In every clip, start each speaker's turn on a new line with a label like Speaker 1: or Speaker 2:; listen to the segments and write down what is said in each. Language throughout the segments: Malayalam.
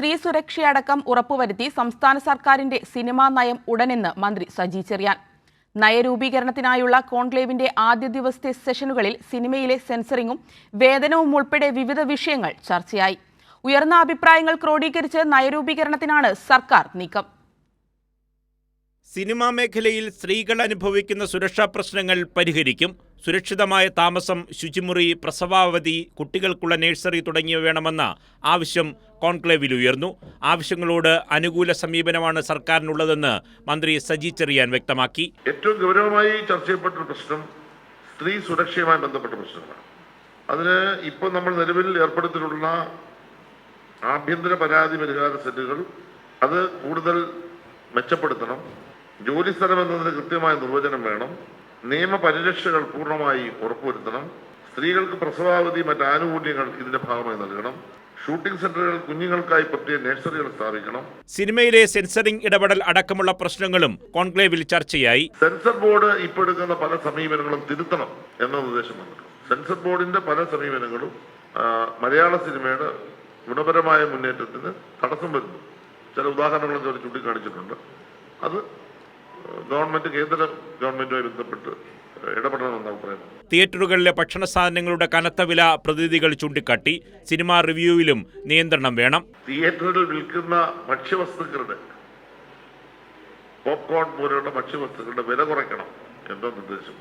Speaker 1: സ്ത്രീ സുരക്ഷയടക്കം ഉറപ്പുവരുത്തി സംസ്ഥാന സർക്കാരിന്റെ സിനിമാ നയം ഉടനെന്ന് മന്ത്രി സജി ചെറിയാൻ. നയരൂപീകരണത്തിനായുള്ള കോൺക്ലേവിന്റെ ആദ്യ ദിവസത്തെ സെഷനുകളിൽ സിനിമയിലെ സെൻസറിങ്ങും വേതനവും ഉൾപ്പെടെ വിവിധ വിഷയങ്ങൾ ചർച്ചയായി. ഉയർന്ന അഭിപ്രായങ്ങൾ ക്രോഡീകരിച്ച് നയരൂപീകരണത്തിനാണ് സർക്കാർ നീക്കം.
Speaker 2: സിനിമാ മേഖലയിൽ സ്ത്രീകൾ അനുഭവിക്കുന്ന സുരക്ഷാ പ്രശ്നങ്ങൾ പരിഹരിക്കും. സുരക്ഷിതമായ താമസം, ശുചിമുറി, പ്രസവാവധി, കുട്ടികൾക്കുള്ള നഴ്സറി തുടങ്ങിയവ വേണമെന്ന ആവശ്യം കോൺക്ലേവിൽ ഉയർന്നു. ആവശ്യങ്ങളോട് അനുകൂല സമീപനമാണ് സർക്കാരിനുള്ളതെന്ന് മന്ത്രി സജി ചെറിയാൻ വ്യക്തമാക്കി.
Speaker 3: ഏറ്റവും ഗൗരവമായി ചർച്ച ചെയ്യപ്പെട്ട പ്രശ്നം സ്ത്രീ സുരക്ഷയുമായി ബന്ധപ്പെട്ട പ്രശ്നങ്ങളാണ്. അതിന് ഇപ്പോൾ നമ്മൾ നിലവിൽ ഏർപ്പെടുത്തിയിട്ടുള്ള ആഭ്യന്തര പരാതി പരിഹാര സെല്ലുകൾ അത് കൂടുതൽ മെച്ചപ്പെടുത്തണം. ജോലിസ്ഥലം എന്നതിന് കൃത്യമായ നിർവചനം വേണം. നിയമപരിരക്ഷകൾ പൂർണ്ണമായി ഉറപ്പുവരുത്തണം. സ്ത്രീകൾക്ക് പ്രസവാവധി മറ്റ് ആനുകൂല്യങ്ങൾ ഇതിന്റെ ഭാഗമായി നൽകണം. ഷൂട്ടിംഗ് സെന്ററുകൾ, കുഞ്ഞുങ്ങൾക്കായി പ്രത്യേക നഴ്സറികൾ സ്ഥാപിക്കണം.
Speaker 2: സിനിമയിലെ സെൻസറിംഗ് ഇടപെടൽ അടക്കമുള്ള പ്രശ്നങ്ങളും കോൺക്ലേവിൽ ചർച്ചയായി.
Speaker 3: സെൻസർ ബോർഡ് ഇപ്പോൾ എടുക്കുന്ന പല സമീപനങ്ങളും തിരുത്തണം എന്ന നിർദ്ദേശം വന്നിട്ടുണ്ട്. സെൻസർ ബോർഡിന്റെ പല സമീപനങ്ങളും മലയാള സിനിമയുടെ ഗുണപരമായ മുന്നേറ്റത്തിന് തടസ്സം വരുന്നു. ചില ഉദാഹരണങ്ങളൊക്കെ അവർ ചൂണ്ടിക്കാണിച്ചിട്ടുണ്ട്. അത് ഗവൺമെന്റ്, കേന്ദ്ര ഗവൺമെന്റുമായി ബന്ധപ്പെട്ട് ഇടപെടണമെന്ന അഭിപ്രായം.
Speaker 2: തിയേറ്ററുകളിലെ ഭക്ഷണ സാധനങ്ങളുടെ കനത്ത വില പ്രതിനിധികൾ ചൂണ്ടിക്കാട്ടി. സിനിമാ റിവ്യൂവിലും നിയന്ത്രണം വേണം.
Speaker 3: തിയേറ്ററിൽ വിൽക്കുന്ന ഭക്ഷ്യവസ്തുക്കളുടെ, പോപ്കോൺ പോലെയുള്ള ഭക്ഷ്യവസ്തുക്കളുടെ വില കുറയ്ക്കണം എന്ന നിർദ്ദേശം.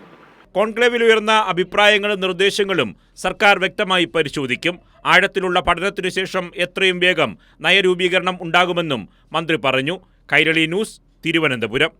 Speaker 2: കോൺക്ലേവിൽ ഉയർന്ന അഭിപ്രായങ്ങളും നിർദ്ദേശങ്ങളും സർക്കാർ വ്യക്തമായി പരിശോധിക്കും. ആഴത്തിലുള്ള പഠനത്തിനു ശേഷം എത്രയും വേഗം നയരൂപീകരണം ഉണ്ടാകുമെന്നും മന്ത്രി പറഞ്ഞു. കൈരളി ന്യൂസ്, തിരുവനന്തപുരം.